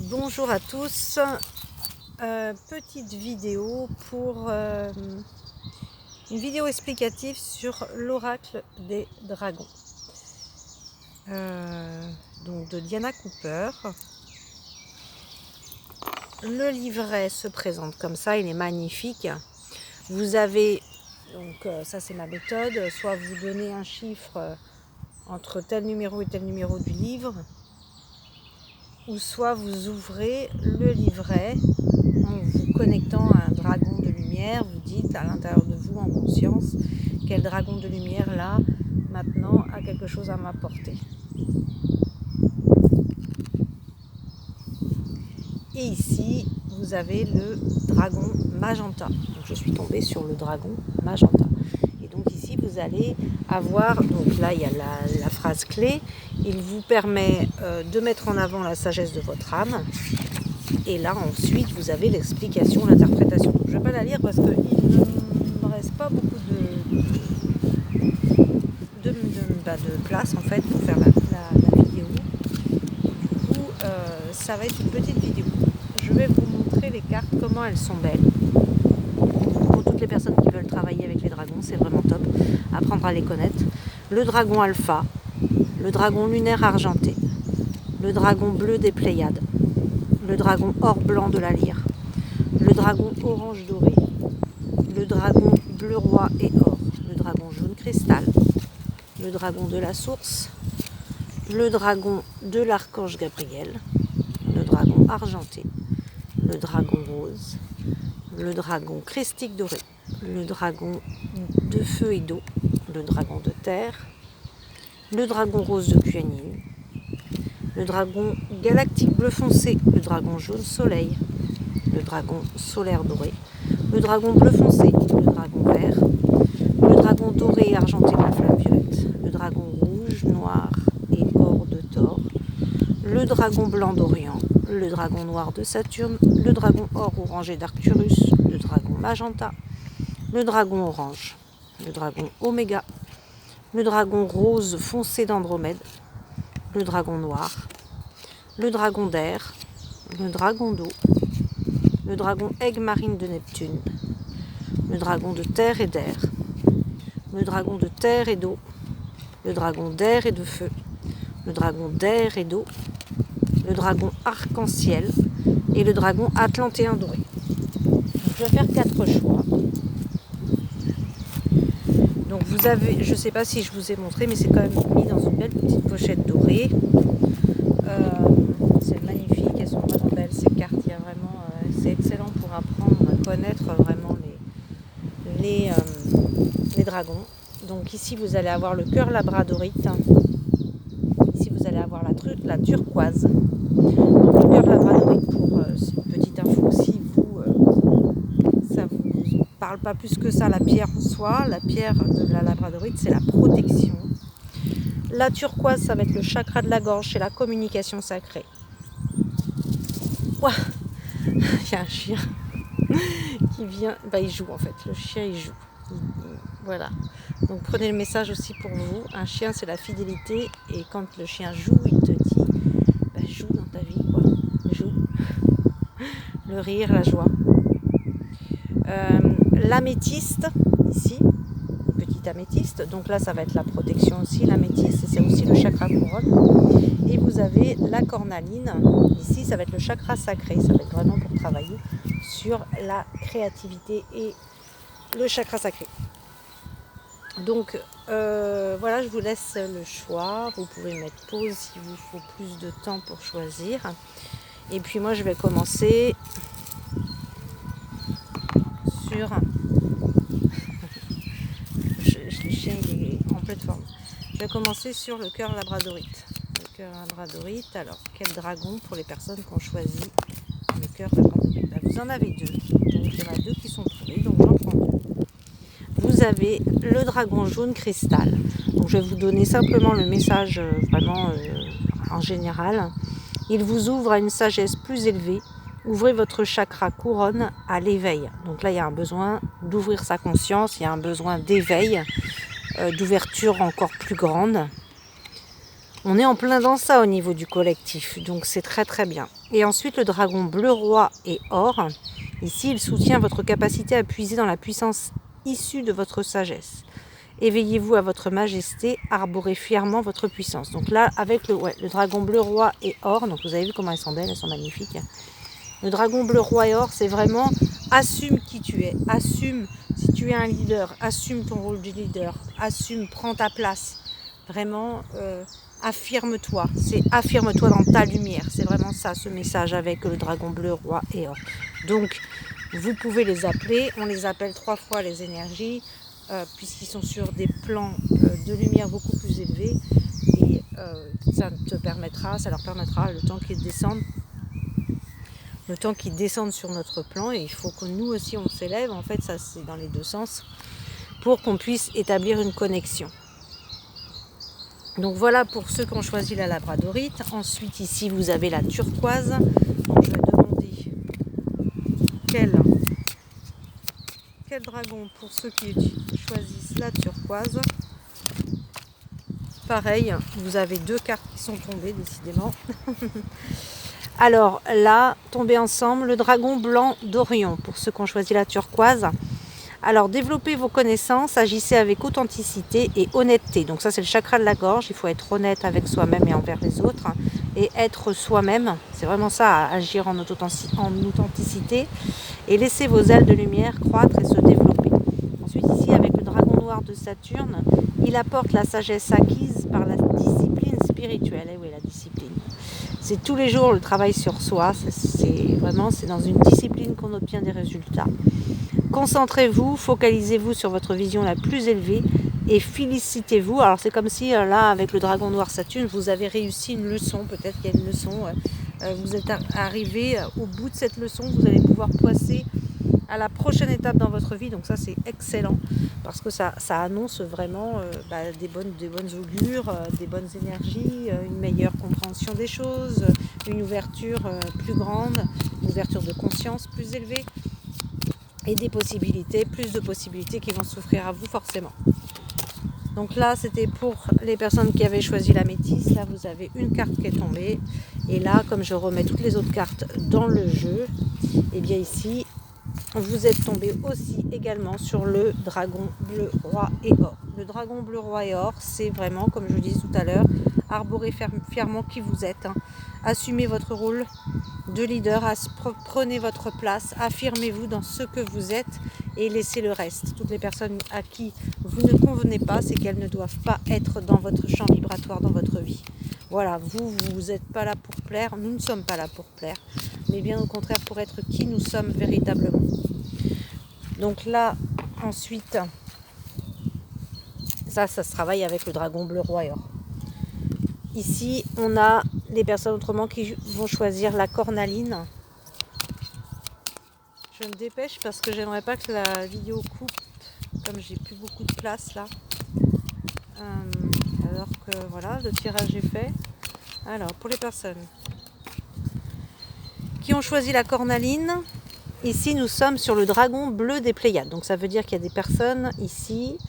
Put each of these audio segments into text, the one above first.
Bonjour à tous, petite vidéo pour une vidéo explicative sur l'oracle des dragons, donc de Diana Cooper. Le livret se présente comme ça, il est magnifique. Vous avez, donc ça c'est ma méthode, soit vous donnez un chiffre entre tel numéro et tel numéro du livre, ou soit vous ouvrez le livret en vous connectant à un dragon de lumière, vous dites à l'intérieur de vous en conscience quel dragon de lumière là maintenant a quelque chose à m'apporter. Et ici vous avez le dragon magenta. Donc je suis tombée sur le dragon magenta. Et donc ici vous allez avoir, donc là il y a la phrase clé, il vous permet de mettre en avant la sagesse de votre âme. Et là ensuite vous avez l'explication, l'interprétation. Je ne vais pas la lire parce qu'il ne me reste pas beaucoup de place en fait pour faire la vidéo. Du coup ça va être une petite vidéo. Je vais vous montrer les cartes, comment elles sont belles. Pour toutes les personnes qui veulent travailler avec les dragons, c'est vraiment top, apprendre à les connaître. Le dragon alpha, le dragon lunaire argenté, le dragon bleu des Pléiades, le dragon or blanc de la lyre, le dragon orange doré, le dragon bleu roi et or, le dragon jaune cristal, le dragon de la source, le dragon de l'archange Gabriel, le dragon argenté, le dragon rose, le dragon christique doré, le dragon de feu et d'eau, le dragon de terre, le dragon rose de Kuan-Yin, le dragon galactique bleu foncé, le dragon jaune soleil, le dragon solaire doré, le dragon bleu foncé, le dragon vert, le dragon doré et argenté de la flamme violette, le dragon rouge, noir et or de Thor, le dragon blanc d'Orient, le dragon noir de Saturne, le dragon or orangé d'Arcturus, le dragon magenta, le dragon orange, le dragon oméga, le dragon rose foncé d'Andromède, le dragon noir, le dragon d'air, le dragon d'eau, le dragon aigle marine de Neptune, le dragon de terre et d'air, le dragon de terre et d'eau, le dragon d'air et de feu, le dragon d'air et d'eau, le dragon arc-en-ciel et le dragon atlantéen doré. Donc, je vais faire 4 choix. Donc vous avez, je ne sais pas si je vous ai montré, mais c'est quand même mis dans une belle petite pochette dorée. C'est magnifique, elles sont vraiment belles ces cartes. Il y a vraiment, c'est excellent pour apprendre à connaître vraiment les dragons. Donc ici vous allez avoir le cœur labradorite. Ici vous allez avoir la turquoise. Donc le cœur labradorite, pour une petite info, si ça vous parle pas plus que ça, la pierre en soi, la pierre de la labradorite, c'est la protection. La turquoise, ça va être le chakra de la gorge, c'est la communication sacrée. Ouah, il y a un chien qui vient, il joue en fait, le chien il joue. Voilà, donc prenez le message aussi pour vous. Un chien c'est la fidélité, et quand le chien joue, il te dit joue dans ta vie, quoi. Joue. Le rire, la joie. L'améthyste, ici, petite améthyste, donc là ça va être la protection aussi. L'améthyste, c'est aussi le chakra couronne. Et vous avez la cornaline, ici ça va être le chakra sacré, ça va être vraiment pour travailler sur la créativité et le chakra sacré. Donc voilà, je vous laisse le choix. Vous pouvez mettre pause s'il vous faut plus de temps pour choisir. Et puis moi je vais commencer sur le chien il est en pleine forme. Je vais commencer sur le cœur labradorite. Le cœur labradorite, alors quel dragon pour les personnes qui ont choisi le cœur labradorite? Vous en avez deux, donc il y en a deux qui sont trouvés, donc j'en prends deux. Vous avez le dragon jaune cristal. Donc je vais vous donner simplement le message vraiment en général. Il vous ouvre à une sagesse plus élevée. Ouvrez votre chakra couronne à l'éveil. Donc là, il y a un besoin d'ouvrir sa conscience, il y a un besoin d'éveil, d'ouverture encore plus grande. On est en plein dans ça au niveau du collectif, donc c'est très très bien. Et ensuite le dragon bleu roi et or, ici il soutient votre capacité à puiser dans la puissance issue de votre sagesse. Éveillez-vous à votre majesté, arborez fièrement votre puissance. Donc là avec le dragon bleu roi et or, donc vous avez vu comment elles sont belles, elles sont magnifiques. Le dragon bleu roi et or, c'est vraiment assume qui tu es, assume si tu es un leader, assume ton rôle de leader, assume, prends ta place. Vraiment, affirme-toi, c'est affirme-toi dans ta lumière. C'est vraiment ça ce message avec le dragon bleu roi et or. Donc, vous pouvez les appeler, on les appelle 3 fois les énergies, puisqu'ils sont sur des plans de lumière beaucoup plus élevés. Et ça leur permettra, le temps qu'ils descendent, sur notre plan, et il faut que nous aussi on s'élève, en fait ça c'est dans les deux sens, pour qu'on puisse établir une connexion. Donc voilà pour ceux qui ont choisi la labradorite. Ensuite ici vous avez la turquoise. Donc, je vais demander quel dragon pour ceux qui choisissent la turquoise. Pareil, vous avez 2 cartes qui sont tombées décidément. Alors là, tombés ensemble, le dragon blanc d'Orion pour ceux qui ont choisi la turquoise. Alors, développez vos connaissances, agissez avec authenticité et honnêteté. Donc ça, c'est le chakra de la gorge. Il faut être honnête avec soi-même et envers les autres. Et être soi-même, c'est vraiment ça, agir en authenticité. Et laissez vos ailes de lumière croître et se développer. Ensuite, ici, avec le dragon noir de Saturne, il apporte la sagesse acquise par la discipline spirituelle. Et oui, la discipline. C'est tous les jours le travail sur soi. C'est dans une discipline qu'on obtient des résultats. Concentrez-vous, focalisez-vous sur votre vision la plus élevée et félicitez-vous. Alors c'est comme si là avec le dragon noir Saturne vous avez réussi une leçon, peut-être qu'il y a une leçon, vous êtes arrivé au bout de cette leçon, vous allez pouvoir passer à la prochaine étape dans votre vie. Donc ça c'est excellent parce que ça annonce vraiment des bonnes augures, des bonnes énergies, une meilleure compréhension des choses, une ouverture plus grande, une ouverture de conscience plus élevée. Et plus de possibilités qui vont s'offrir à vous forcément. Donc là, c'était pour les personnes qui avaient choisi la métisse. Là, vous avez une carte qui est tombée. Et là, comme je remets toutes les autres cartes dans le jeu, et bien ici, vous êtes tombé aussi également sur le dragon bleu roi et or. Le dragon bleu roi et or, c'est vraiment, comme je vous disais tout à l'heure, arborez fièrement qui vous êtes. Assumez votre rôle de leader, prenez votre place, affirmez-vous dans ce que vous êtes et laissez le reste. Toutes les personnes à qui vous ne convenez pas, c'est qu'elles ne doivent pas être dans votre champ vibratoire, dans votre vie. Voilà, vous n'êtes pas là pour plaire, nous ne sommes pas là pour plaire, mais bien au contraire pour être qui nous sommes véritablement. Donc là, ensuite, ça se travaille avec le dragon bleu roi et or. Ici, on a les personnes autrement qui vont choisir la cornaline. Je me dépêche parce que j'aimerais pas que la vidéo coupe, comme j'ai plus beaucoup de place là. Alors que voilà, le tirage est fait. Alors, pour les personnes qui ont choisi la cornaline, ici nous sommes sur le dragon bleu des Pléiades. Donc ça veut dire qu'il y a des personnes ici,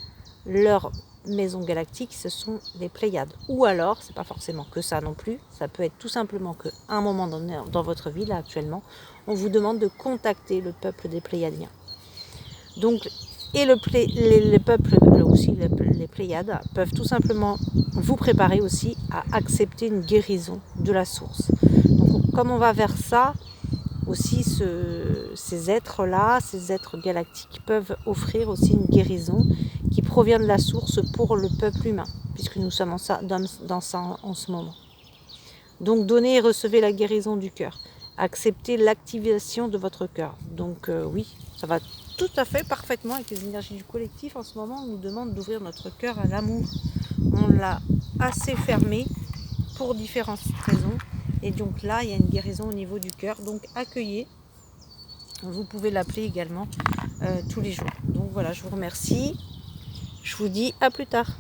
leur maison galactique, ce sont les Pléiades. Ou alors, c'est pas forcément que ça non plus, ça peut être tout simplement qu'à un moment donné dans votre vie, là actuellement, on vous demande de contacter le peuple des Pléiadiens. Donc, et les peuples, aussi les Pléiades, peuvent tout simplement vous préparer aussi à accepter une guérison de la source. Donc, comme on va vers ça, aussi ces êtres-là, ces êtres galactiques peuvent offrir aussi une guérison qui provient de la source pour le peuple humain, puisque nous sommes dans ça en ce moment. Donc donnez et recevez la guérison du cœur. Acceptez l'activation de votre cœur. Donc oui, ça va tout à fait parfaitement avec les énergies du collectif. En ce moment, on nous demande d'ouvrir notre cœur à l'amour. On l'a assez fermé pour différentes raisons. Et donc là, il y a une guérison au niveau du cœur. Donc accueillez. Vous pouvez l'appeler également tous les jours. Donc voilà, je vous remercie. Je vous dis à plus tard.